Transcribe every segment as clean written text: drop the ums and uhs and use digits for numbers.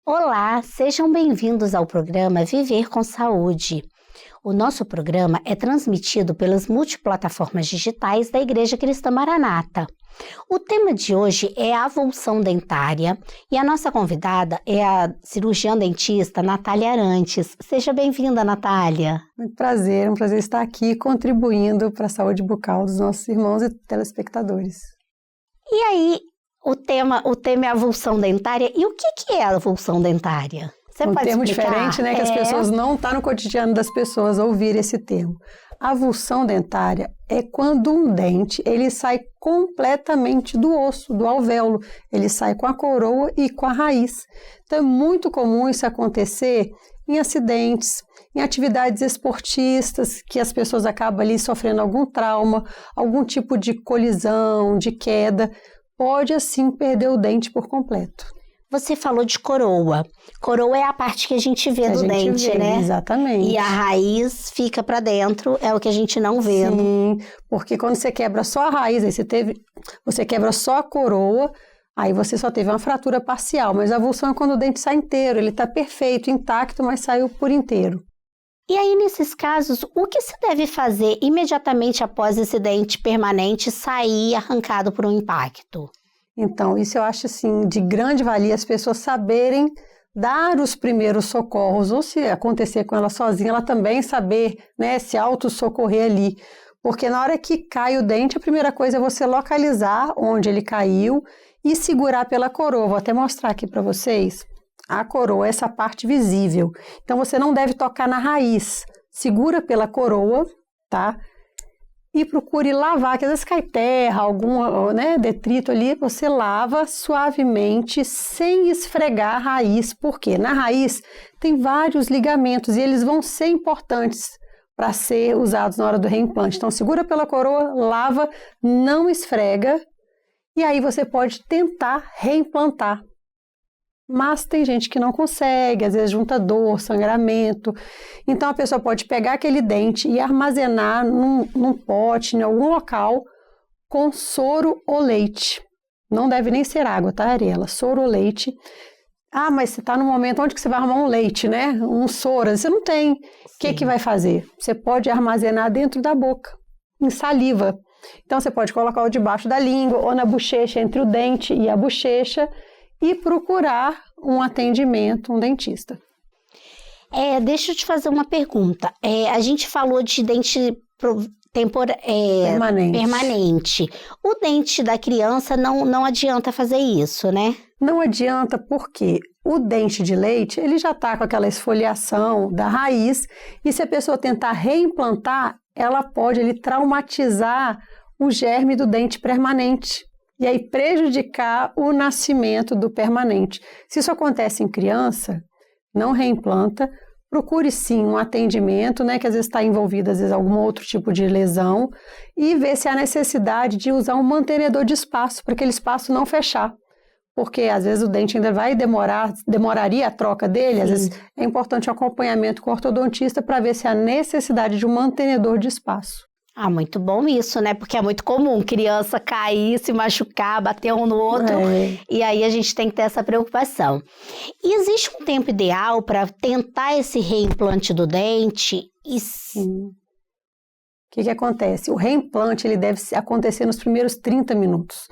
Olá, sejam bem-vindos ao programa Viver com Saúde. O nosso programa é transmitido pelas multiplataformas digitais da Igreja Cristã Maranata. O tema de hoje é a avulsão dentária e a nossa convidada é a cirurgiã dentista Natália Arantes. Seja bem-vinda, Natália. Muito prazer, um prazer estar aqui contribuindo para a saúde bucal dos nossos irmãos e telespectadores. E aí, o tema é a avulsão dentária. E o que é a avulsão dentária? Você um pode termo explicar? Diferente, né? Que as pessoas não está no cotidiano das pessoas ouvir esse termo. A avulsão dentária é quando um dente ele sai completamente do osso, do alvéolo. Ele sai com a coroa e com a raiz. Então é muito comum isso acontecer em acidentes, em atividades esportistas, que as pessoas acabam ali sofrendo algum trauma, algum tipo de colisão, de queda. Pode, assim, perder o dente por completo. Você falou de coroa. Coroa é a parte que a gente vê do dente, né? Exatamente. E a raiz fica para dentro, é o que a gente não vê. Sim, porque quando você quebra só a raiz, aí você quebra só a coroa, aí você só teve uma fratura parcial. Mas a avulsão é quando o dente sai inteiro, ele está perfeito, intacto, mas saiu por inteiro. E aí, nesses casos, o que se deve fazer imediatamente após esse dente permanente sair arrancado por um impacto? Então, isso eu acho, assim, de grande valia as pessoas saberem dar os primeiros socorros, ou se acontecer com ela sozinha, ela também saber, né, se auto-socorrer ali. Porque na hora que cai o dente, a primeira coisa é você localizar onde ele caiu e segurar pela coroa. Vou até mostrar aqui para vocês. A coroa é essa parte visível. Então, você não deve tocar na raiz. Segura pela coroa, tá? E procure lavar, que às vezes cai terra, algum, né, detrito ali, você lava suavemente, sem esfregar a raiz. Por quê? Na raiz tem vários ligamentos e eles vão ser importantes para ser usados na hora do reimplante. Então, segura pela coroa, lava, não esfrega, e aí você pode tentar reimplantar. Mas tem gente que não consegue, às vezes junta dor, sangramento. Então a pessoa pode pegar aquele dente e armazenar num pote, em algum local, com soro ou leite. Não deve nem ser água, tá, Ariela? Soro ou leite. Ah, mas você está num momento onde que você vai arrumar um leite, né? Um soro, você não tem. O que vai fazer? Você pode armazenar dentro da boca, em saliva. Então você pode colocar o debaixo da língua ou na bochecha, entre o dente e a bochecha, e procurar um atendimento, um dentista. Deixa eu te fazer uma pergunta. A gente falou de dente permanente. O dente da criança não adianta fazer isso, né? Não adianta porque o dente de leite, ele já está com aquela esfoliação da raiz e se a pessoa tentar reimplantar, ela pode ali traumatizar o germe do dente permanente. E aí prejudicar o nascimento do permanente. Se isso acontece em criança, não reimplanta, procure sim um atendimento, né, que às vezes está envolvido, às vezes, algum outro tipo de lesão, e ver se há necessidade de usar um mantenedor de espaço, para aquele espaço não fechar. Porque às vezes o dente ainda vai demoraria a troca dele, às vezes é importante um acompanhamento com o ortodontista para ver se há necessidade de um mantenedor de espaço. Ah, muito bom isso, né? Porque é muito comum criança cair, se machucar, bater um no outro, e aí a gente tem que ter essa preocupação. E existe um tempo ideal para tentar esse reimplante do dente? Sim. O que acontece? O reimplante ele deve acontecer nos primeiros 30 minutos,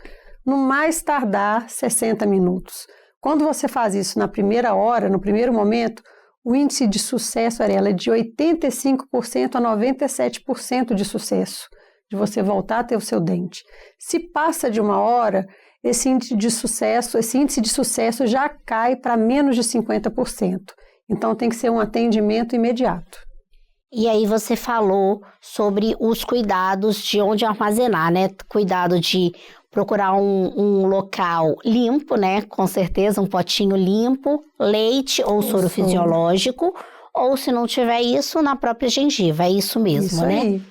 no mais tardar 60 minutos. Quando você faz isso na primeira hora, no primeiro momento, o índice de sucesso, Ariela, é de 85% a 97% de sucesso, de você voltar a ter o seu dente. Se passa de uma hora, esse índice de sucesso já cai para menos de 50%. Então, tem que ser um atendimento imediato. E aí você falou sobre os cuidados de onde armazenar, né? Cuidado de procurar um local limpo, né? Com certeza, um potinho limpo, leite ou soro fisiológico, ou se não tiver isso, na própria gengiva. É isso mesmo, isso né? Aí.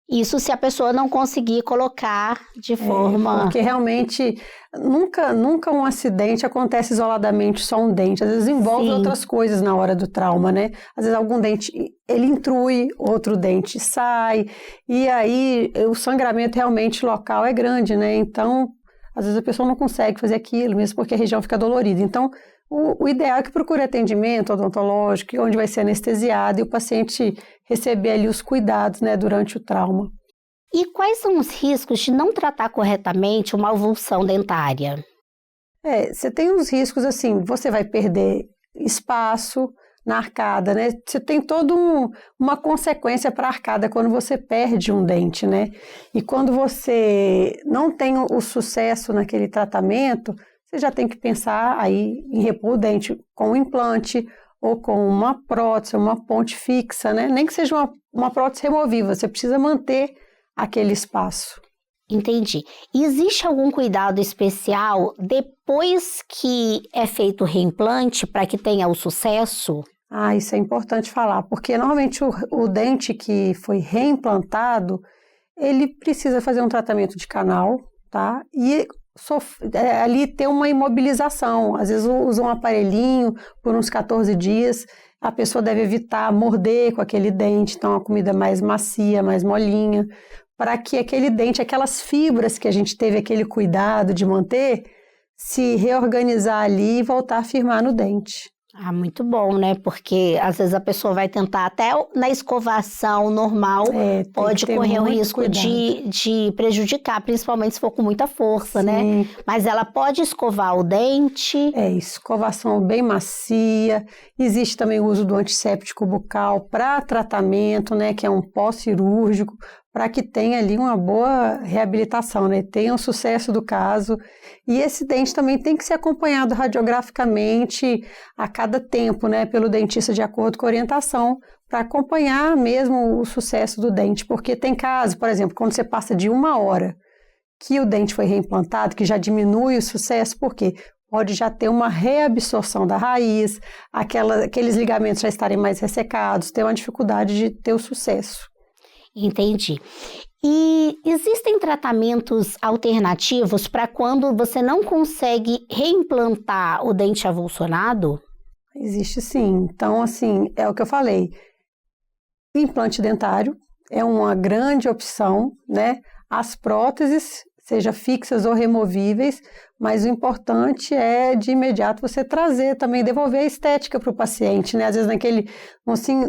Isso se a pessoa não conseguir colocar de forma... Porque realmente nunca um acidente acontece isoladamente só um dente. Às vezes envolve outras coisas na hora do trauma, né? Às vezes algum dente, ele intrui, outro dente sai, e aí o sangramento realmente local é grande, né? Então, às vezes a pessoa não consegue fazer aquilo, mesmo porque a região fica dolorida. Então, o ideal é que procure atendimento odontológico, onde vai ser anestesiado e o paciente receber ali os cuidados, né, durante o trauma. E quais são os riscos de não tratar corretamente uma avulsão dentária? Você tem uns riscos assim, você vai perder espaço na arcada, né? Você tem toda uma consequência para a arcada quando você perde um dente, né? E quando você não tem o sucesso naquele tratamento, você já tem que pensar aí em repor o dente com um implante ou com uma prótese, uma ponte fixa, né? Nem que seja uma prótese removível, você precisa manter aquele espaço. Entendi. Existe algum cuidado especial depois que é feito o reimplante para que tenha o sucesso? Isso é importante falar, porque normalmente o dente que foi reimplantado, ele precisa fazer um tratamento de canal, tá? E ali ter uma imobilização, às vezes usa um aparelhinho por uns 14 dias, a pessoa deve evitar morder com aquele dente, então a comida mais macia, mais molinha, para que aquele dente, aquelas fibras que a gente teve aquele cuidado de manter, se reorganizar ali e voltar a firmar no dente. Muito bom, né? Porque às vezes a pessoa vai tentar até na escovação normal, pode correr o risco de prejudicar, principalmente se for com muita força, né? Mas ela pode escovar o dente. Escovação bem macia. Existe também o uso do antisséptico bucal para tratamento, né? Que é um pós-cirúrgico, para que tenha ali uma boa reabilitação, né? Tenha o sucesso do caso. E esse dente também tem que ser acompanhado radiograficamente a cada tempo, né? Pelo dentista de acordo com a orientação, para acompanhar mesmo o sucesso do dente. Porque tem casos, por exemplo, quando você passa de 1 hora que o dente foi reimplantado, que já diminui o sucesso, por quê? Pode já ter uma reabsorção da raiz, aqueles ligamentos já estarem mais ressecados, ter uma dificuldade de ter o sucesso. Entendi. E existem tratamentos alternativos para quando você não consegue reimplantar o dente avulsionado? Existe sim. Então, assim, é o que eu falei. O implante dentário é uma grande opção, né? As próteses, seja fixas ou removíveis, mas o importante é, de imediato, você trazer também, devolver a estética para o paciente, né? Às vezes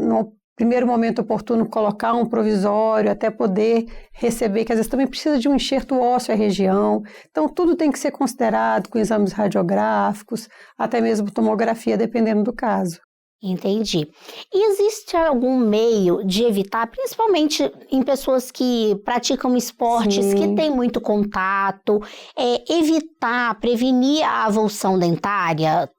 no primeiro momento oportuno, colocar um provisório até poder receber, que às vezes também precisa de um enxerto ósseo à região. Então, tudo tem que ser considerado com exames radiográficos, até mesmo tomografia, dependendo do caso. Entendi. E existe algum meio de evitar, principalmente em pessoas que praticam esportes, que têm muito contato, prevenir a avulsão dentária?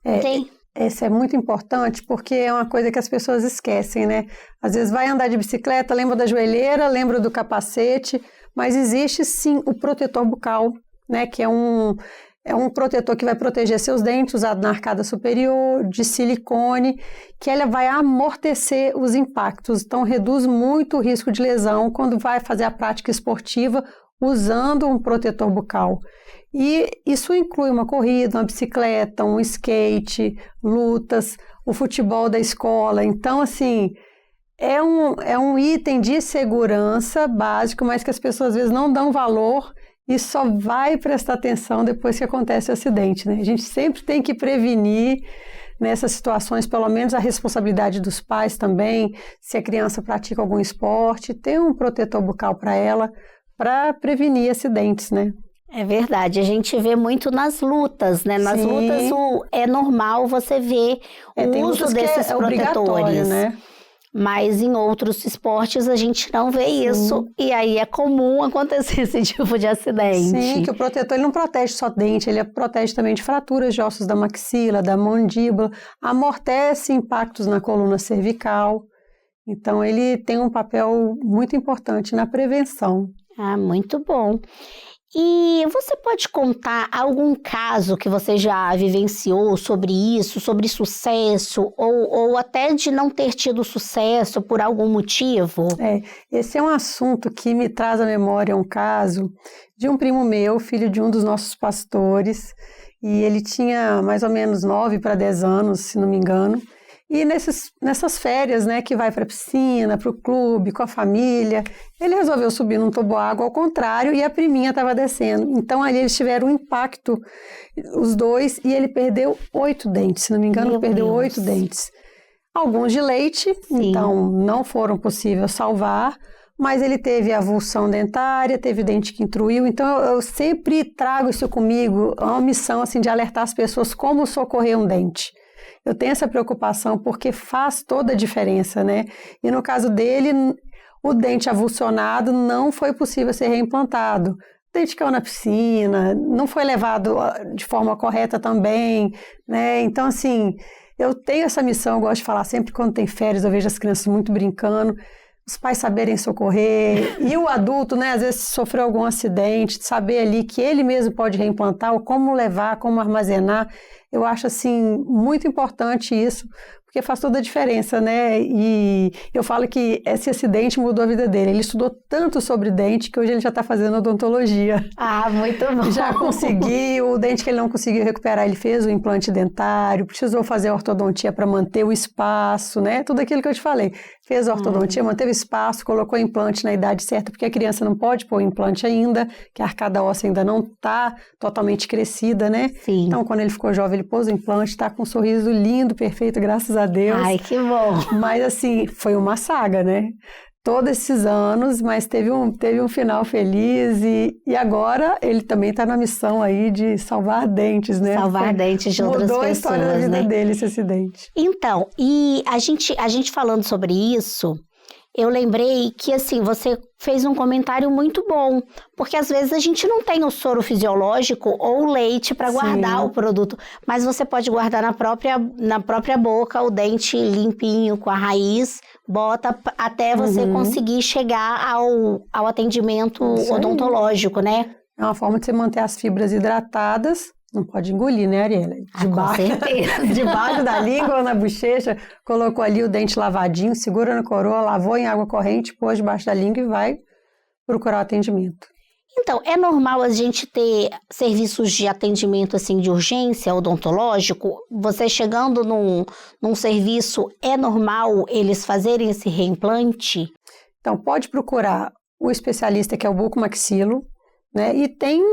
Isso é muito importante porque é uma coisa que as pessoas esquecem, né? Às vezes vai andar de bicicleta, lembra da joelheira, lembra do capacete, mas existe sim o protetor bucal, né? Que é um protetor que vai proteger seus dentes, usado na arcada superior, de silicone, que ela vai amortecer os impactos. Então, reduz muito o risco de lesão quando vai fazer a prática esportiva usando um protetor bucal. E isso inclui uma corrida, uma bicicleta, um skate, lutas, o futebol da escola. Então, assim, é um item de segurança básico, mas que as pessoas às vezes não dão valor e só vai prestar atenção depois que acontece o acidente, né? A gente sempre tem que prevenir nessas situações, pelo menos a responsabilidade dos pais também, se a criança pratica algum esporte, ter um protetor bucal para ela, para prevenir acidentes, né? É verdade, a gente vê muito nas lutas, né? Nas lutas é normal você ver o uso desses protetores, né? Mas em outros esportes a gente não vê isso e aí é comum acontecer esse tipo de acidente. Sim, que o protetor ele não protege só dente, ele protege também de fraturas de ossos da maxila, da mandíbula, amortece impactos na coluna cervical. Então ele tem um papel muito importante na prevenção. Muito bom. E você pode contar algum caso que você já vivenciou sobre isso, sobre sucesso, ou até de não ter tido sucesso por algum motivo? Esse é um assunto que me traz à memória um caso de um primo meu, filho de um dos nossos pastores, e ele tinha mais ou menos 9 para 10 anos, se não me engano. E nessas férias, né, que vai para a piscina, para o clube, com a família, ele resolveu subir num toboágua ao contrário e a priminha estava descendo. Então ali eles tiveram um impacto, os dois, e ele perdeu 8 dentes, se não me engano, perdeu 8 dentes. Alguns de leite, então não foram possíveis salvar, mas ele teve avulsão dentária, teve dente que intruiu. Então eu sempre trago isso comigo, uma missão assim, de alertar as pessoas como socorrer um dente. Eu tenho essa preocupação porque faz toda a diferença, né? E no caso dele, o dente avulsionado não foi possível ser reimplantado. O dente caiu na piscina, não foi levado de forma correta também, né? Então, assim, eu tenho essa missão, eu gosto de falar sempre quando tem férias, eu vejo as crianças muito brincando, os pais saberem socorrer, e o adulto, né, às vezes sofreu algum acidente, saber ali que ele mesmo pode reimplantar, ou como levar, como armazenar. Eu acho, assim, muito importante isso, porque faz toda a diferença, né? E eu falo que esse acidente mudou a vida dele. Ele estudou tanto sobre dente que hoje ele já está fazendo odontologia. Ah, muito bom. Já conseguiu, o dente que ele não conseguiu recuperar, ele fez o implante dentário, precisou fazer a ortodontia para manter o espaço, né? Tudo aquilo que eu te falei. Fez a ortodontia, manteve o espaço, colocou o implante na idade certa, porque a criança não pode pôr o implante ainda, que a arcada óssea ainda não está totalmente crescida, né? Sim. Então, quando ele ficou jovem, ele pôs o implante, está com um sorriso lindo, perfeito, graças a Deus. Ai, que bom. Mas, assim, foi uma saga, né? Todos esses anos, mas teve um final feliz e agora ele também está na missão aí de salvar dentes, né? Salvar dentes de outras pessoas, mudou a história da vida dele, esse acidente. Então, e a gente falando sobre isso, eu lembrei que, assim, você fez um comentário muito bom, porque às vezes a gente não tem o soro fisiológico ou o leite para guardar o produto, mas você pode guardar na própria boca o dente limpinho, com a raiz, bota até você conseguir chegar ao atendimento odontológico, né? É uma forma de você manter as fibras hidratadas. Não pode engolir, né, Ariela? Com certeza. Debaixo da língua ou na bochecha, colocou ali o dente lavadinho, segura na coroa, lavou em água corrente, pôs debaixo da língua e vai procurar o atendimento. Então, é normal a gente ter serviços de atendimento, assim, de urgência odontológico? Você chegando num serviço, é normal eles fazerem esse reimplante? Então, pode procurar o especialista que é o bucomaxilo, né? E tem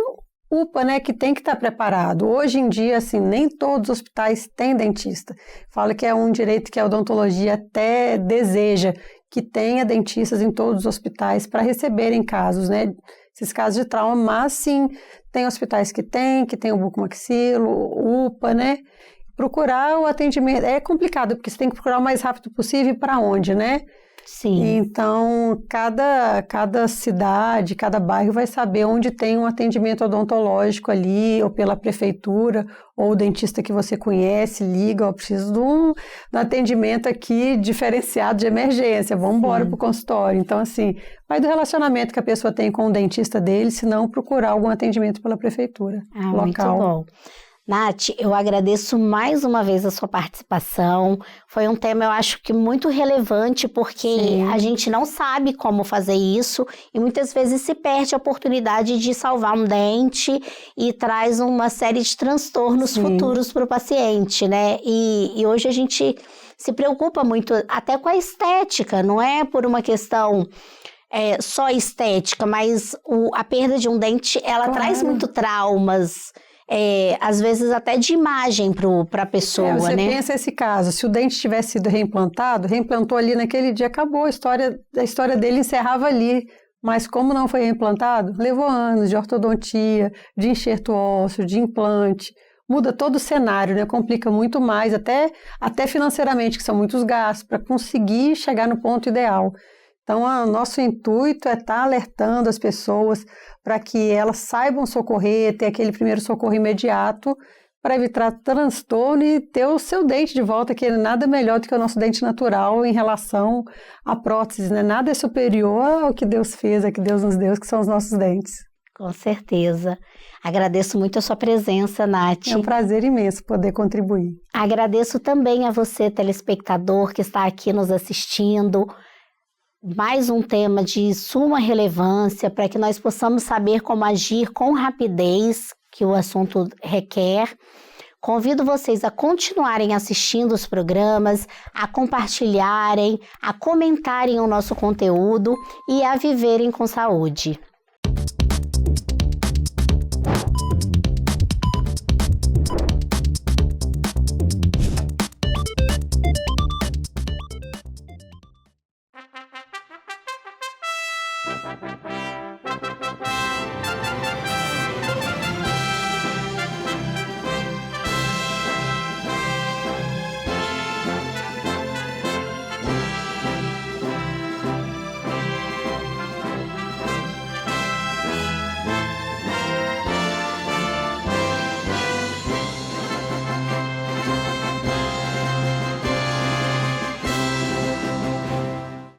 UPA, né, que tem que estar preparado. Hoje em dia, assim, nem todos os hospitais têm dentista. Fala que é um direito que a odontologia até deseja, que tenha dentistas em todos os hospitais para receberem casos, né, esses casos de trauma, mas sim, tem hospitais que tem o bucomaxilo, UPA, né, procurar o atendimento. É complicado, porque você tem que procurar o mais rápido possível e para onde, né? Sim. Então, cada cidade, cada bairro vai saber onde tem um atendimento odontológico ali, ou pela prefeitura, ou o dentista que você conhece, liga, eu preciso de um atendimento aqui diferenciado de emergência, vamos embora para o consultório. Então, assim, vai do relacionamento que a pessoa tem com o dentista dele, se não procurar algum atendimento pela prefeitura local. Muito bom. Nath, eu agradeço mais uma vez a sua participação. Foi um tema, eu acho que muito relevante, porque a gente não sabe como fazer isso e muitas vezes se perde a oportunidade de salvar um dente e traz uma série de transtornos futuros para o paciente, né? E hoje a gente se preocupa muito até com a estética, não é por uma questão só estética, mas a perda de um dente, ela traz muito traumas. Às vezes até de imagem para a pessoa, você né? Pensa esse caso, se o dente tivesse sido reimplantado, reimplantou ali naquele dia, acabou, a história dele encerrava ali, mas como não foi reimplantado, levou anos de ortodontia, de enxerto ósseo, de implante, muda todo o cenário, né? Complica muito mais, até financeiramente, que são muitos gastos, para conseguir chegar no ponto ideal. Então, o nosso intuito é estar alertando as pessoas para que elas saibam socorrer, ter aquele primeiro socorro imediato para evitar transtorno e ter o seu dente de volta, que é nada melhor do que o nosso dente natural em relação à prótese, né? Nada é superior ao que Deus fez, ao que Deus nos deu, que são os nossos dentes. Com certeza. Agradeço muito a sua presença, Nath. É um prazer imenso poder contribuir. Agradeço também a você, telespectador, que está aqui nos assistindo. Mais um tema de suma relevância para que nós possamos saber como agir com rapidez que o assunto requer. Convido vocês a continuarem assistindo os programas, a compartilharem, a comentarem o nosso conteúdo e a viverem com saúde.